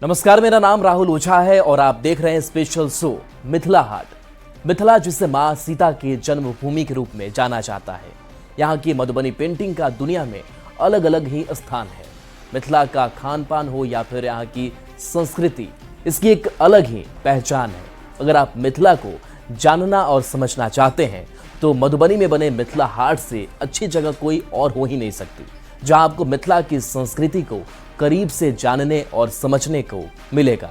नमस्कार, मेरा नाम राहुल ओझा है और आप देख रहे हैं स्पेशल शो मिथिला हाट। मिथिला, जिसे मां सीता के जन्मभूमि के रूप में जाना जाता है, यहाँ की मधुबनी पेंटिंग का दुनिया में अलग अलग ही स्थान है। मिथिला का खान पान हो या फिर यहाँ की संस्कृति, इसकी एक अलग ही पहचान है। अगर आप मिथिला को जानना और समझना चाहते हैं तो मधुबनी में बने मिथिला हाट से अच्छी जगह कोई और हो ही नहीं सकती, जहां आपको मिथिला की संस्कृति को करीब से जानने और समझने को मिलेगा।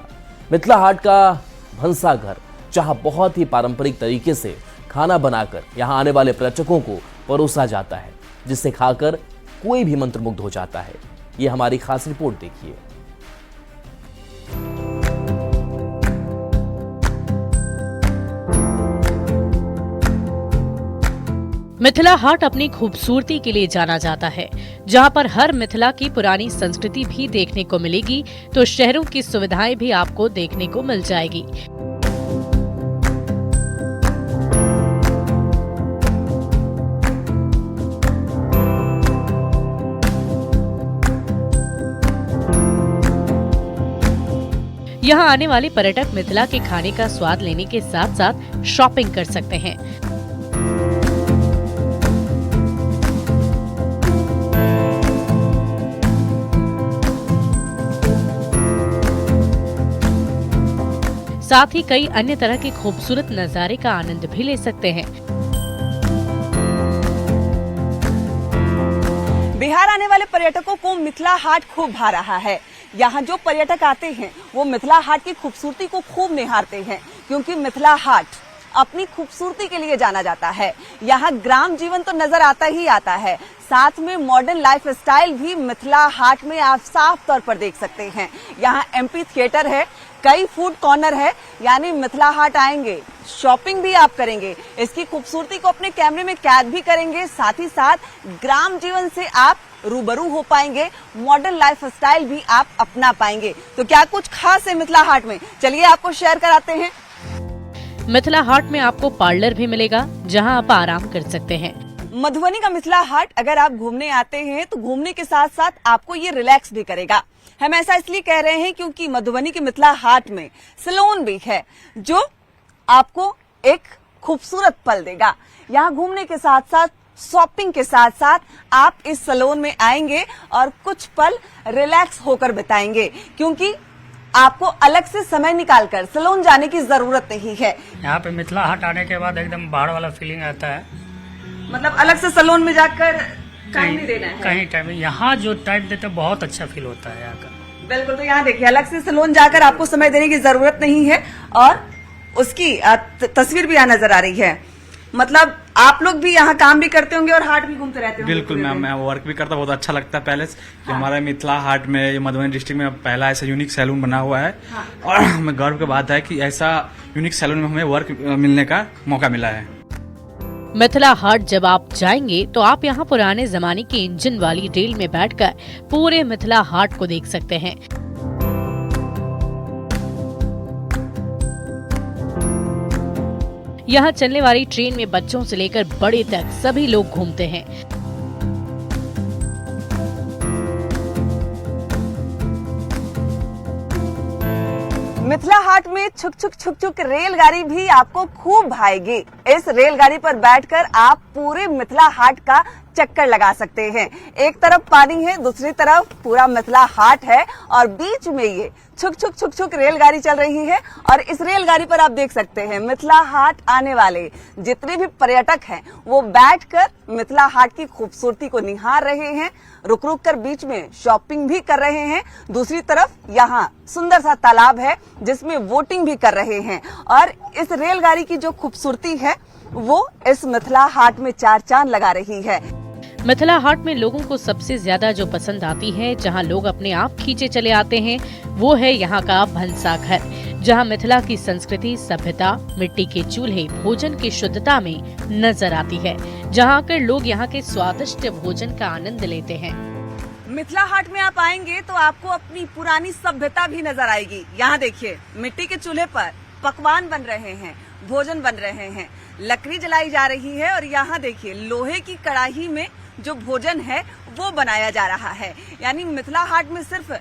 मिथिला हाट का भंसाघर, जहां बहुत ही पारंपरिक तरीके से खाना बनाकर यहां आने वाले पर्यटकों को परोसा जाता है, जिसे खाकर कोई भी मंत्रमुग्ध हो जाता है। ये हमारी खास रिपोर्ट देखिए। मिथिला हाट अपनी खूबसूरती के लिए जाना जाता है, जहां पर हर मिथिला की पुरानी संस्कृति भी देखने को मिलेगी, तो शहरों की सुविधाएं भी आपको देखने को मिल जाएगी। यहां आने वाले पर्यटक मिथिला के खाने का स्वाद लेने के साथ साथ शॉपिंग कर सकते हैं। साथ ही कई अन्य तरह के खूबसूरत नजारे का आनंद भी ले सकते हैं। बिहार आने वाले पर्यटकों को मिथिला हाट खूब भा रहा है। यहाँ जो पर्यटक आते हैं वो मिथिला हाट की खूबसूरती को खूब निहारते हैं, क्योंकि मिथिला हाट अपनी खूबसूरती के लिए जाना जाता है। यहाँ ग्राम जीवन तो नजर आता ही आता है, साथ में मॉडर्न लाइफ स्टाइल भी मिथिला हाट में आप साफ तौर पर देख सकते हैं। यहाँ एमपी थिएटर है, कई फूड कॉर्नर है, यानी मिथिला हाट आएंगे, शॉपिंग भी आप करेंगे, इसकी खूबसूरती को अपने कैमरे में कैद भी करेंगे, साथ ही साथ ग्राम जीवन से आप रूबरू हो पाएंगे, मॉडर्न लाइफ स्टाइल भी आप अपना पाएंगे। तो क्या कुछ खास है मिथिला हाट में, चलिए आपको शेयर कराते हैं। मिथिला हाट में आपको पार्लर भी मिलेगा, जहां आप आराम कर सकते हैं। मधुबनी का मिथिला हाट अगर आप घूमने आते हैं तो घूमने के साथ साथ आपको ये रिलैक्स भी करेगा। हम ऐसा इसलिए कह रहे हैं क्योंकि मधुबनी के मिथिला हाट में सैलून भी है, जो आपको एक खूबसूरत पल देगा। यहाँ घूमने के साथ साथ शॉपिंग के साथ साथ आप इस सैलून में आएंगे और कुछ पल रिलैक्स होकर बिताएंगे, क्योंकि आपको अलग से समय निकालकर सैलून जाने की जरूरत नहीं है। यहाँ पे मिथिला हाट आने के बाद एकदम बाहर वाला फीलिंग आता है, मतलब अलग से सैलून में जाकर टाइम नहीं देना है। कहीं टाइम, यहाँ जो टाइम देते हैं बहुत अच्छा फील होता है यहाँ का। बिल्कुल, तो यहाँ देखिए अलग से सैलून जाकर आपको समय देने की जरूरत नहीं है और उसकी तस्वीर भी यहाँ नजर आ रही है। मतलब आप लोग भी यहाँ काम भी करते होंगे और हाट भी घूमते रहते होंगे। बिल्कुल मैम, मैं वर्क भी करता, बहुत अच्छा लगता है। पहले कि हमारे मिथिला हाट में, ये मधुबनी डिस्ट्रिक्ट में पहला ऐसा यूनिक सैलून बना हुआ है। और हमें गर्व की बात है कि ऐसा यूनिक सैलून में हमें वर्क मिलने का मौका मिला है। मिथिला हाट जब आप जाएंगे तो आप यहाँ पुराने जमाने की इंजन वाली रेल में बैठकर पूरे मिथिला हाट को देख सकते हैं। यहाँ चलने वाली ट्रेन में बच्चों से लेकर बड़े तक सभी लोग घूमते हैं। मिथिला हाट में छुक छुक रेलगाड़ी भी आपको खूब भाएगी। इस रेलगाड़ी पर बैठकर आप पूरे मिथिला हाट का चक्कर लगा सकते हैं। एक तरफ पानी है, दूसरी तरफ पूरा मिथिला हाट है और बीच में ये छुक रेलगाड़ी चल रही है। और इस रेलगाड़ी पर आप देख सकते हैं मिथिला हाट आने वाले जितने भी पर्यटक हैं वो बैठकर मिथिला हाट की खूबसूरती को निहार रहे हैं, रुक कर बीच में शॉपिंग भी कर रहे हैं। दूसरी तरफ यहाँ सुंदर सा तालाब है जिसमें बोटिंग भी कर रहे हैं। और इस रेलगाड़ी की जो खूबसूरती है वो इस मिथिला हाट में चार चांद लगा रही है। मिथिला हाट में लोगों को सबसे ज्यादा जो पसंद आती है, जहां लोग अपने आप खींचे चले आते हैं, वो है यहाँ का भंसाघर, जहां मिथिला की संस्कृति, सभ्यता, मिट्टी के चूल्हे, भोजन की शुद्धता में नजर आती है, जहां आकर लोग यहाँ के स्वादिष्ट भोजन का आनंद लेते हैं। मिथिला हाट में आप आएंगे तो आपको अपनी पुरानी सभ्यता भी नजर आएगी। यहाँ देखिए मिट्टी के चूल्हे पर पकवान बन रहे हैं, भोजन बन रहे हैं, लकड़ी जलाई जा रही है और यहाँ देखिए लोहे की कड़ाही में जो भोजन है वो बनाया जा रहा है। यानी मिथिला हाट में सिर्फ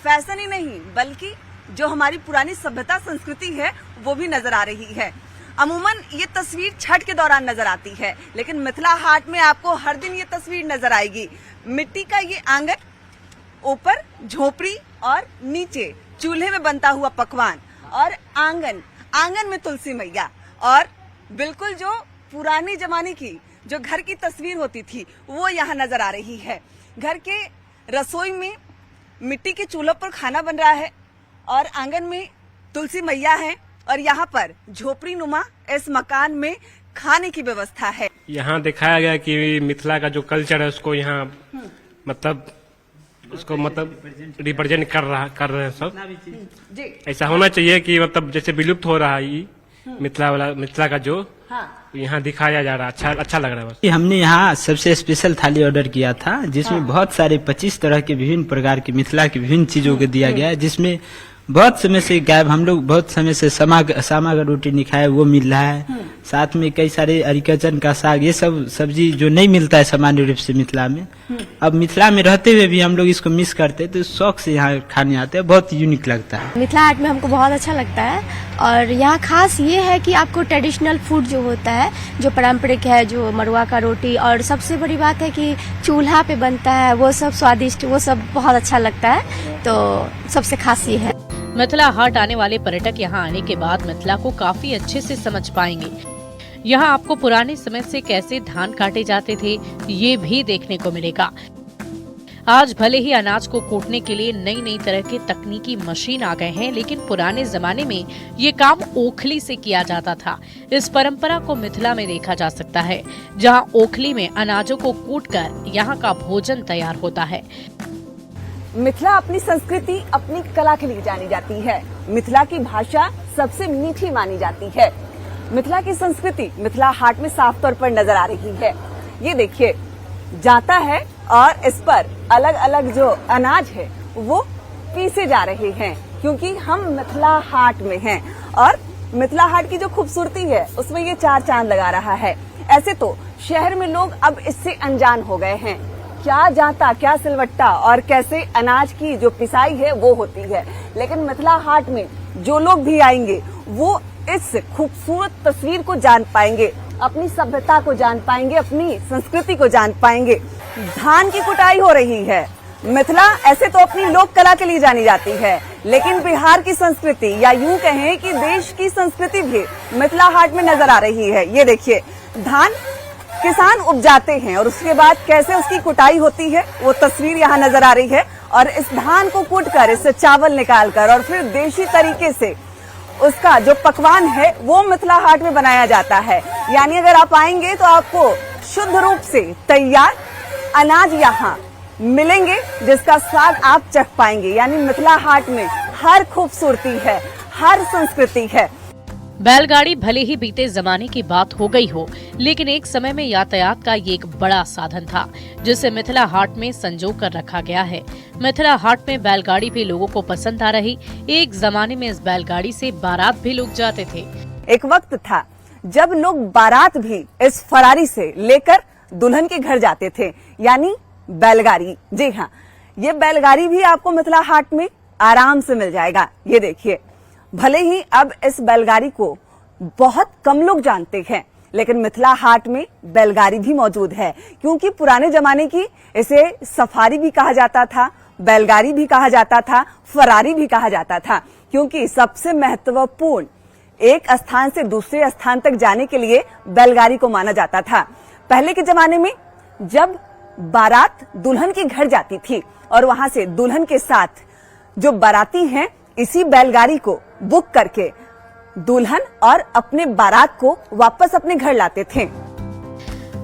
फैशन ही नहीं बल्कि जो हमारी पुरानी सभ्यता संस्कृति है वो भी नजर आ रही है। अमूमन ये तस्वीर छठ के दौरान नजर आती है, लेकिन मिथिला हाट में आपको हर दिन ये तस्वीर नजर आएगी। मिट्टी का ये आंगन, ऊपर झोपड़ी और नीचे चूल्हे में बनता हुआ पकवान, और आंगन में तुलसी मैया, और बिल्कुल जो पुराने जमाने की जो घर की तस्वीर होती थी वो यहाँ नजर आ रही है। घर के रसोई में मिट्टी के चूल्हों पर खाना बन रहा है और आंगन में तुलसी मैया है, और यहाँ पर झोपड़ी नुमा इस मकान में खाने की व्यवस्था है। यहाँ दिखाया गया कि मिथिला का जो कल्चर है उसको यहाँ मतलब उसको मतलब रिप्रेजेंट कर रहे हैं सब। जी ऐसा होना चाहिए कि मतलब जैसे विलुप्त हो रहा है ये मिथिला का जो यहाँ दिखाया जा रहा है, अच्छा लग रहा है बस। हमने यहाँ सबसे स्पेशल थाली ऑर्डर किया था, जिसमें बहुत सारे 25 तरह के विभिन्न प्रकार की मिथिला की विभिन्न चीजों को दिया गया है, जिसमें बहुत समय से गायब, हम लोग बहुत समय से सामा का रोटी नहीं खाए, वो मिल रहा है। साथ में कई सारे अरिकचन का साग, ये सब सब्जी जो नहीं मिलता है सामान्य रूप से मिथिला में। अब मिथिला में रहते हुए भी हम लोग इसको मिस करते हैं, तो शौक से यहाँ खाने आते हैं, बहुत यूनिक लगता है। मिथिला हाट में हमको बहुत अच्छा लगता है, और यहाँ खास ये है कि आपको ट्रेडिशनल फूड जो होता है, जो पारंपरिक है, जो मरुआ का रोटी, और सबसे बड़ी बात है कि चूल्हा पे बनता है, वो सब स्वादिष्ट, वो सब बहुत अच्छा लगता है, तो सबसे खास ये है। मिथिला हाट आने वाले पर्यटक यहाँ आने के बाद मिथिला को काफी अच्छे से समझ पाएंगे। यहाँ आपको पुराने समय से कैसे धान काटे जाते थे ये भी देखने को मिलेगा। आज भले ही अनाज को कूटने के लिए नई नई तरह के तकनीकी मशीन आ गए हैं, लेकिन पुराने जमाने में ये काम ओखली से किया जाता था। इस परंपरा को मिथिला में देखा जा सकता है, जहाँ ओखली में अनाजों को कूटकर यहाँ का भोजन तैयार होता है। मिथिला अपनी संस्कृति, अपनी कला के लिए जानी जाती है। मिथिला की भाषा सबसे मीठी मानी जाती है। मिथिला की संस्कृति मिथिला हाट में साफ तौर पर नजर आ रही है। ये देखिए, जाता है और इस पर अलग अलग जो अनाज है वो पीसे जा रहे हैं, क्योंकि हम मिथिला हाट में हैं, और मिथिला हाट की जो खूबसूरती है उसमें ये चार चांद लगा रहा है। ऐसे तो शहर में लोग अब इससे अनजान हो गए हैं, क्या जाता, क्या सिलवट्टा और कैसे अनाज की जो पिसाई है वो होती है। लेकिन मिथिला हाट में जो लोग भी आएंगे वो इस खूबसूरत तस्वीर को जान पाएंगे, अपनी सभ्यता को जान पाएंगे, अपनी संस्कृति को जान पाएंगे। धान की कुटाई हो रही है। मिथिला ऐसे तो अपनी लोक कला के लिए जानी जाती है, लेकिन बिहार की संस्कृति, या यूं कहें कि देश की संस्कृति भी मिथिला हाट में नजर आ रही है। ये देखिए, धान किसान उपजाते हैं और उसके बाद कैसे उसकी कुटाई होती है वो तस्वीर यहाँ नजर आ रही है। और इस धान को कूटकर इससे चावल निकालकर और फिर देशी तरीके से उसका जो पकवान है वो मिथिला हाट में बनाया जाता है। यानी अगर आप आएंगे तो आपको शुद्ध रूप से तैयार अनाज यहाँ मिलेंगे, जिसका स्वाद आप चख पाएंगे। यानी मिथिला हाट में हर खूबसूरती है, हर संस्कृति है। बैलगाड़ी भले ही बीते जमाने की बात हो गई हो, लेकिन एक समय में यातायात का ये एक बड़ा साधन था, जिसे मिथिला हाट में संजो कर रखा गया है। मिथिला हाट में बैलगाड़ी भी लोगों को पसंद आ रही। एक जमाने में इस बैलगाड़ी से बारात भी लोग जाते थे। एक वक्त था जब लोग बारात भी इस फरारी से लेकर दुल्हन के घर जाते थे, यानी बैलगाड़ी। जी हाँ, ये बैलगाड़ी भी आपको मिथिला हाट में आराम से मिल जाएगा। ये देखिए, भले ही अब इस बैलगाड़ी को बहुत कम लोग जानते हैं, लेकिन मिथिला हाट में बैलगाड़ी भी मौजूद है, क्योंकि पुराने जमाने की इसे सफारी भी कहा जाता था, बैलगाड़ी भी कहा जाता था, फरारी भी कहा जाता था, क्योंकि सबसे महत्वपूर्ण एक स्थान से दूसरे स्थान तक जाने के लिए बैलगाड़ी को माना जाता था। पहले के जमाने में जब बारात दुल्हन के घर जाती थी और वहां से दुल्हन के साथ जो बाराती हैं, इसी बैलगाड़ी को बुक करके दुल्हन और अपने बारात को वापस अपने घर लाते थे।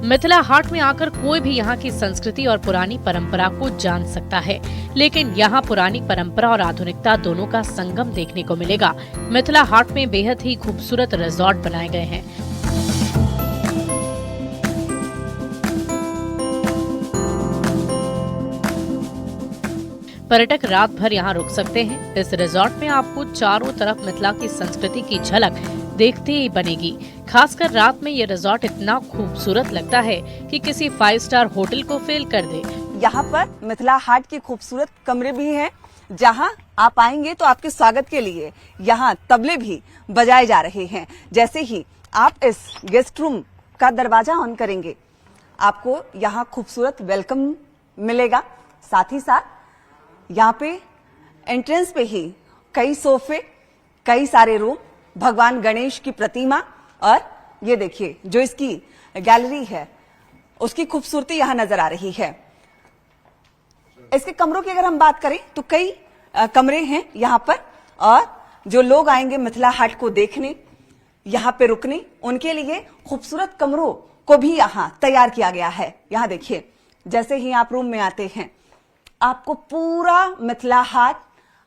मिथिला हाट में आकर कोई भी यहाँ की संस्कृति और पुरानी परंपरा को जान सकता है, लेकिन यहाँ पुरानी परंपरा और आधुनिकता दोनों का संगम देखने को मिलेगा। मिथिला हाट में बेहद ही खूबसूरत रिजॉर्ट बनाए गए हैं। पर्यटक रात भर यहाँ रुक सकते हैं। इस रिजॉर्ट में आपको चारों तरफ मिथिला की संस्कृति की झलक देखते ही बनेगी। खासकर रात में ये रिजॉर्ट इतना खूबसूरत लगता है कि किसी 5 स्टार होटल को फेल कर दे। यहाँ पर मिथिला हाट के खूबसूरत कमरे भी हैं, जहां आप आएंगे तो आपके स्वागत के लिए यहाँ तबले भी बजाए जा रहे हैं। जैसे ही आप इस गेस्ट रूम का दरवाजा ऑन करेंगे, आपको यहाँ खूबसूरत वेलकम मिलेगा। साथ ही साथ यहाँ पे एंट्रेंस पे ही कई सोफे, कई सारे रूम, भगवान गणेश की प्रतिमा, और ये देखिए जो इसकी गैलरी है उसकी खूबसूरती यहाँ नजर आ रही है। इसके कमरों की अगर हम बात करें तो कई कमरे हैं यहाँ पर, और जो लोग आएंगे मिथिला हाट को देखने, यहाँ पे रुकने, उनके लिए खूबसूरत कमरों को भी यहाँ तैयार किया गया है। यहाँ देखिए, जैसे ही आप रूम में आते हैं आपको पूरा मिथिला हाट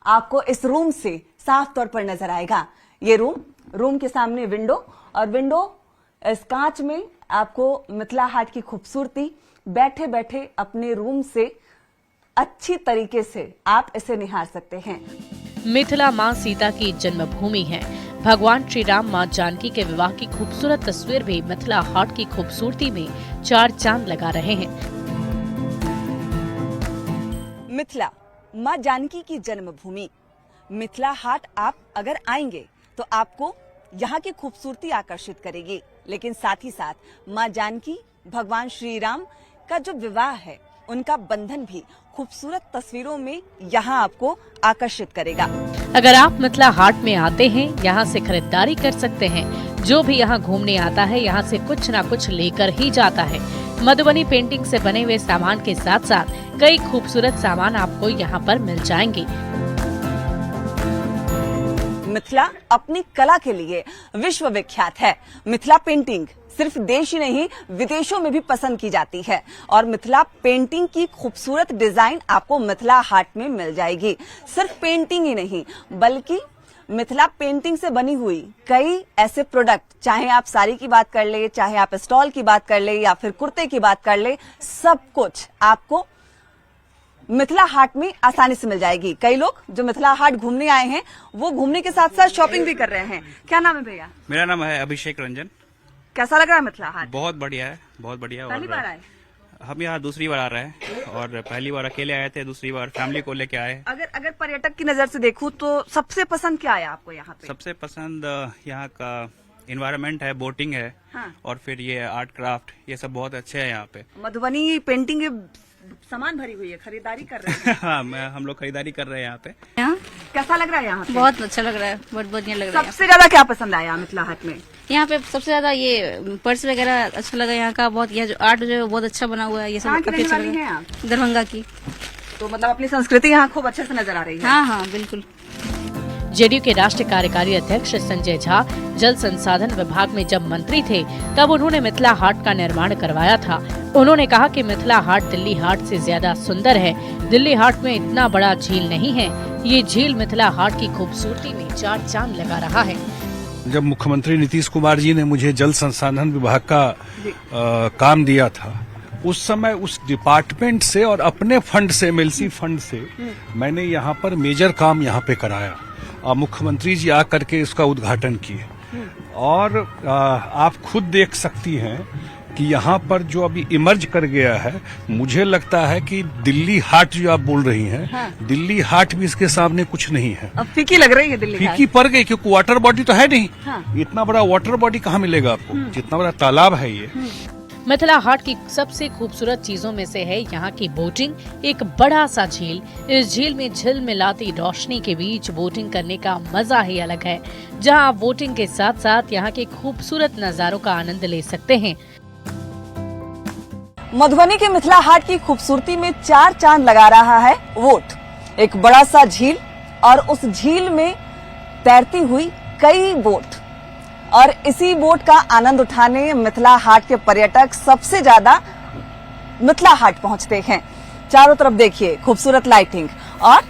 आपको इस रूम से साफ तौर पर नजर आएगा। ये रूम के सामने विंडो, और विंडो इस कांच में आपको मिथिला हाट की खूबसूरती बैठे बैठे अपने रूम से अच्छी तरीके से आप इसे निहार सकते हैं। मिथिला मां सीता की जन्मभूमि है। भगवान श्री राम मां जानकी के विवाह की खूबसूरत तस्वीर भी मिथिला हाट की खूबसूरती में चार चांद लगा रहे हैं। मिथिला मां जानकी की जन्मभूमि मिथिला हाट आप अगर आएंगे तो आपको यहाँ की खूबसूरती आकर्षित करेगी, लेकिन साथ ही साथ मां जानकी भगवान श्री राम का जो विवाह है उनका बंधन भी खूबसूरत तस्वीरों में यहाँ आपको आकर्षित करेगा। अगर आप मिथिला हाट में आते हैं, यहाँ से खरीदारी कर सकते हैं। जो भी यहाँ घूमने आता है यहाँ से कुछ न कुछ लेकर ही जाता है। मधुबनी पेंटिंग से बने हुए सामान के साथ साथ कई खूबसूरत सामान आपको यहाँ पर मिल जाएंगे। मिथिला अपनी कला के लिए विश्व विख्यात है। मिथिला पेंटिंग सिर्फ देश ही नहीं विदेशों में भी पसंद की जाती है, और मिथिला पेंटिंग की खूबसूरत डिजाइन आपको मिथिला हाट में मिल जाएगी। सिर्फ पेंटिंग ही नहीं बल्कि मिथिला पेंटिंग से बनी हुई कई ऐसे प्रोडक्ट, चाहे आप साड़ी की बात कर ले, चाहे आप स्टॉल की बात कर ले, या फिर कुर्ते की बात कर ले, सब कुछ आपको मिथिला हाट में आसानी से मिल जाएगी। कई लोग जो मिथिला हाट घूमने आए हैं वो घूमने के साथ साथ शॉपिंग भी कर रहे हैं। क्या नाम है भैया? मेरा नाम है अभिषेक रंजन। कैसा लग रहा है मिथिला हाट? बहुत बढ़िया है, बहुत बढ़िया। पहली बार आए? हम यहाँ दूसरी बार आ रहे हैं, और पहली बार अकेले आए थे, दूसरी बार फैमिली को लेके आए। अगर पर्यटक की नजर से देखूं तो सबसे पसंद क्या आया आपको यहाँ पे? सबसे पसंद यहाँ का इन्वायरमेंट है, बोटिंग है, हाँ। और फिर ये आर्ट क्राफ्ट, ये सब बहुत अच्छे हैं यहाँ पे। मधुबनी पेंटिंग के सामान भरी हुई है, खरीदारी कर रहे हैं। हाँ, हम लोग खरीदारी कर रहे हैं यहाँ पे। कैसा लग रहा है यहाँ पे? बहुत अच्छा लग रहा है, बहुत बढ़िया लग रहा है। सबसे ज्यादा क्या पसंद आया मिथिला हाट में? यहाँ पे सबसे ज्यादा ये पर्स वगैरह अच्छा लगा यहाँ का। बहुत यह जो आर्ट जो है बहुत अच्छा बना हुआ है। ये सब कहाँ की काफी रहने अच्छा वाली लगा। हैं आप? दरभंगा की। तो मतलब अपनी संस्कृति यहाँ खूब अच्छे से नजर आ रही है। हाँ हाँ बिल्कुल। जेडीयू के राष्ट्रीय कार्यकारी अध्यक्ष संजय झा जल संसाधन विभाग में जब मंत्री थे तब उन्होंने मिथिला हाट का निर्माण करवाया था। उन्होंने कहा कि मिथिला हाट दिल्ली हाट से ज्यादा सुंदर है। दिल्ली हाट में इतना बड़ा झील नहीं है, ये झील मिथिला हाट की खूबसूरती में चार चांद लगा रहा है। जब मुख्यमंत्री नीतीश कुमार जी ने मुझे जल संसाधन विभाग का काम दिया था, उस समय उस डिपार्टमेंट से और अपने फंड से, एमएलसी फंड से मैंने यहाँ पर मेजर काम यहाँ पे कराया। मुख्यमंत्री जी आकर के इसका उद्घाटन किए, और आप खुद देख सकती हैं कि यहाँ पर जो अभी इमर्ज कर गया है, मुझे लगता है कि दिल्ली हाट जो आप बोल रही हैं, हाँ। दिल्ली हाट भी इसके सामने कुछ नहीं है। अब फीकी लग रही है दिल्ली हाट। फीकी पड़ गई क्योंकि वाटर बॉडी तो है नहीं। हाँ। इतना बड़ा वाटर बॉडी कहाँ मिलेगा आपको, जितना बड़ा तालाब है ये। मिथिला हाट की सबसे खूबसूरत चीजों में से है यहाँ की बोटिंग। एक बड़ा सा झील, इस झील में झिलमिलाती रोशनी के बीच बोटिंग करने का मजा ही अलग है, जहाँ आप बोटिंग के साथ साथ यहाँ के खूबसूरत नजारों का आनंद ले सकते हैं। मधुबनी के मिथिला हाट की खूबसूरती में चार चांद लगा रहा है वोट। एक बड़ा सा झील, और उस झील में तैरती हुई कई बोट, और इसी बोट का आनंद उठाने मिथिला हाट के पर्यटक सबसे ज्यादा मिथिला हाट पहुंचते हैं। चारों तरफ देखिए खूबसूरत लाइटिंग, और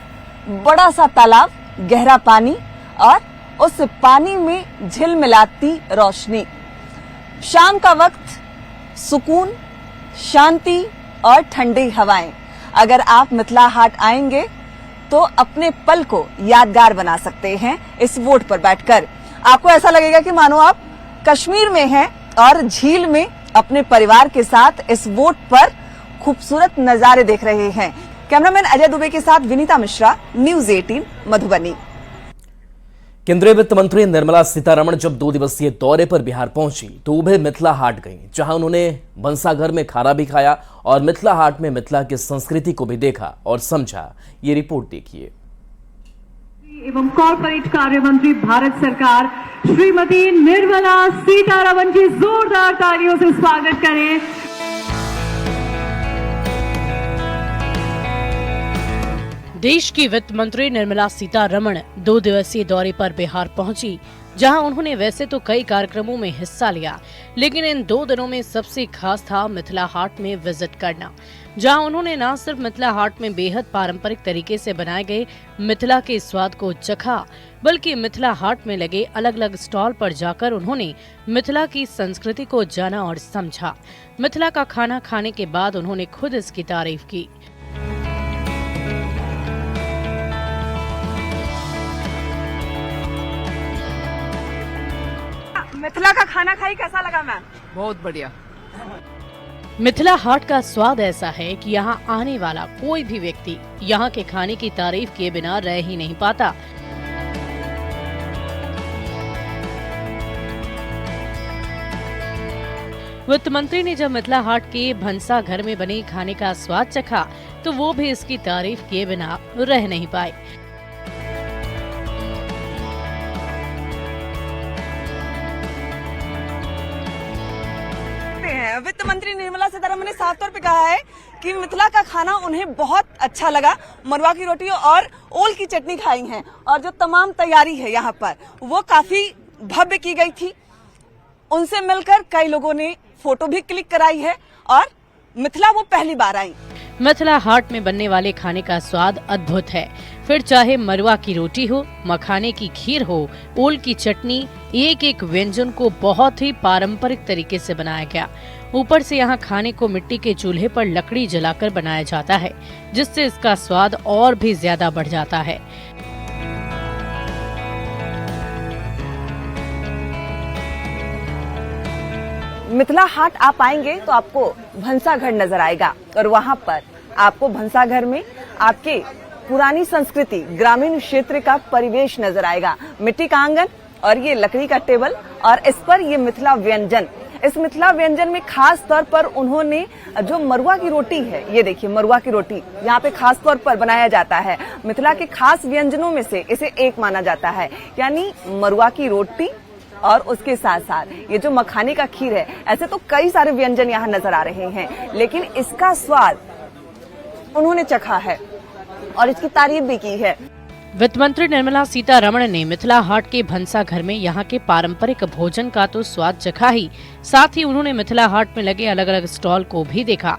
बड़ा सा तालाब, गहरा पानी, और उस पानी में झिलमिलाती रोशनी। शाम का वक्त सुकून, शांति और ठंडी हवाएं। अगर आप मिथिला हाट आएंगे तो अपने पल को यादगार बना सकते हैं इस बोट पर बैठकर। आपको ऐसा लगेगा कि मानो आप कश्मीर में हैं और झील में अपने परिवार के साथ इस बोट पर खूबसूरत नजारे देख रहे हैं। कैमरामैन अजय दुबे के साथ विनीता मिश्रा, न्यूज 18 मधुबनी। केंद्रीय वित्त मंत्री निर्मला सीतारमण जब 2 दिवसीय दौरे पर बिहार पहुंची तो वे मिथिला हाट गईं, जहां उन्होंने भंसाघर में खाना भी खाया और मिथिला हाट में मिथिला की संस्कृति को भी देखा और समझा। ये रिपोर्ट देखिए। एवं कॉर्पोरेट कार्य मंत्री भारत सरकार श्रीमती निर्मला सीतारमण की जोरदार तालियों से स्वागत करें। देश की वित्त मंत्री निर्मला सीतारमण 2 दिवसीय दौरे पर बिहार पहुंची, जहां उन्होंने वैसे तो कई कार्यक्रमों में हिस्सा लिया, लेकिन इन 2 दिनों में सबसे खास था मिथिला हाट में विजिट करना, जहां उन्होंने न सिर्फ मिथिला हाट में बेहद पारंपरिक तरीके से बनाए गए मिथिला के स्वाद को चखा, बल्कि मिथिला हाट में लगे अलग अलग स्टॉल पर जाकर उन्होंने मिथिला की संस्कृति को जाना और समझा। मिथिला का खाना खाने के बाद उन्होंने खुद इसकी तारीफ की। मिथिला का खाना खाई, कैसा लगा मैम? बहुत बढ़िया। मिथिला हाट का स्वाद ऐसा है कि यहाँ आने वाला कोई भी व्यक्ति यहाँ के खाने की तारीफ किए बिना रह ही नहीं पाता। वित्त मंत्री ने जब मिथिला हाट के भंसा घर में बने खाने का स्वाद चखा तो वो भी इसकी तारीफ किए बिना रह नहीं पाए। वित्त मंत्री निर्मला सीतारमण ने साफ तौर पे कहा है कि मिथिला का खाना उन्हें बहुत अच्छा लगा। मरवा की रोटी और ओल की चटनी खाई हैं और जो तमाम तैयारी है यहाँ पर वो काफी भव्य की गई थी। उनसे मिलकर कई लोगों ने फोटो भी क्लिक कराई है और मिथिला वो पहली बार आई। मिथिला हाट में बनने वाले खाने का स्वाद अद्भुत है, फिर चाहे मरवा की रोटी हो, मखाने की खीर हो, ओल की चटनी, एक एक व्यंजन को बहुत ही पारंपरिक तरीके से बनाया गया। ऊपर से यहाँ खाने को मिट्टी के चूल्हे पर लकड़ी जलाकर बनाया जाता है, जिससे इसका स्वाद और भी ज्यादा बढ़ जाता है। मिथिला हाट आप आएंगे तो आपको भंसाघर नजर आएगा और वहाँ पर आपको भंसाघर में आपके पुरानी संस्कृति, ग्रामीण क्षेत्र का परिवेश नजर आएगा। मिट्टी का आंगन और ये लकड़ी का टेबल और इस पर ये मिथिला व्यंजन। इस मिथिला व्यंजन में खास तौर पर उन्होंने जो मरुआ की रोटी है, ये देखिए मरुआ की रोटी यहाँ पे खास तौर पर बनाया जाता है। मिथिला के खास व्यंजनों में से इसे एक माना जाता है, यानी मरुआ की रोटी और उसके साथ साथ ये जो मखाने का खीर है। ऐसे तो कई सारे व्यंजन यहाँ नजर आ रहे हैं, लेकिन इसका स्वाद उन्होंने चखा है और इसकी तारीफ भी की है। वित्त मंत्री निर्मला सीतारमण ने मिथिला हाट के भंसा घर में यहाँ के पारंपरिक भोजन का तो स्वाद चखा ही, साथ ही उन्होंने मिथिला हाट में लगे अलग अलग स्टॉल को भी देखा,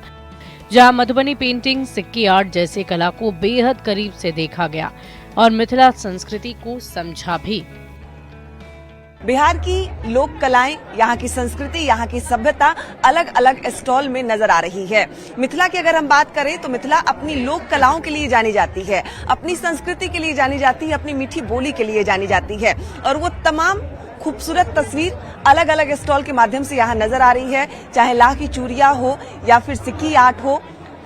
जहाँ मधुबनी पेंटिंग, सिक्की आर्ट जैसे कला को बेहद करीब से देखा गया और मिथिला संस्कृति को समझा भी। बिहार की लोक कलाएं, यहाँ की संस्कृति, यहाँ की सभ्यता अलग अलग स्टॉल में नजर आ रही है। मिथिला की अगर हम बात करें तो मिथिला अपनी लोक कलाओं के लिए जानी जाती है, अपनी संस्कृति के लिए जानी जाती है, अपनी मीठी बोली के लिए जानी जाती है और वो तमाम खूबसूरत तस्वीर अलग अलग स्टॉल के माध्यम से यहाँ नजर आ रही है। चाहे लाह की चूड़ियां हो या फिर सिक्की आर्ट हो,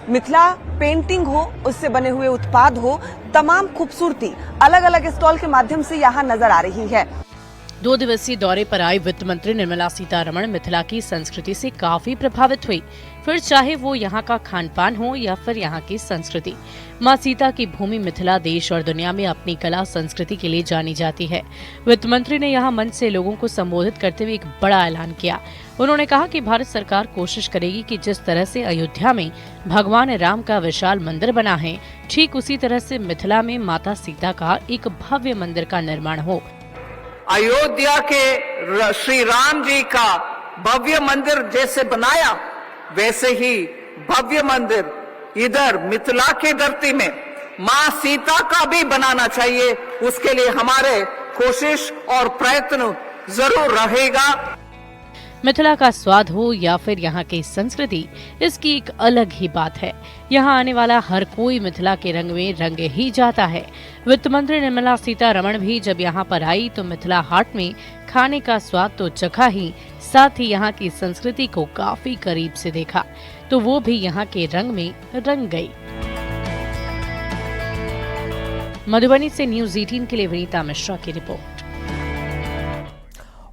मिथिला पेंटिंग हो, उससे बने हुए उत्पाद हो, तमाम खूबसूरती अलग अलग स्टॉल के माध्यम से यहाँ नजर आ रही है। 2 दिवसीय दौरे पर आई वित्त मंत्री निर्मला सीतारमण मिथिला की संस्कृति से काफी प्रभावित हुई, फिर चाहे वो यहाँ का खान पान हो या फिर यहाँ की संस्कृति। माँ सीता की भूमि मिथिला देश और दुनिया में अपनी कला संस्कृति के लिए जानी जाती है। वित्त मंत्री ने यहाँ मंच से लोगों को संबोधित करते हुए एक बड़ा ऐलान किया। उन्होंने कहा कि भारत सरकार कोशिश करेगी कि जिस तरह से अयोध्या में भगवान राम का विशाल मंदिर बना है, ठीक उसी तरह से मिथिला में माता सीता का एक भव्य मंदिर का निर्माण हो। अयोध्या के श्री राम जी का भव्य मंदिर जैसे बनाया, वैसे ही भव्य मंदिर इधर मिथिला की धरती में माँ सीता का भी बनाना चाहिए। उसके लिए हमारे कोशिश और प्रयत्न जरूर रहेगा। मिथिला का स्वाद हो या फिर यहाँ की संस्कृति, इसकी एक अलग ही बात है। यहाँ आने वाला हर कोई मिथिला के रंग में रंगे ही जाता है। वित्त मंत्री निर्मला सीतारमण भी जब यहाँ पर आई तो मिथिला हाट में खाने का स्वाद तो चखा ही, साथ ही यहाँ की संस्कृति को काफी करीब से देखा, तो वो भी यहाँ के रंग में रंग गई। मधुबनी से न्यूज 18 के लिए वनीता मिश्रा की रिपोर्ट।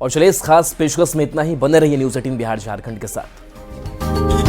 और चलिए इस खास पेशकश में इतना ही। बने रहिए न्यूज 18 बिहार झारखंड के साथ।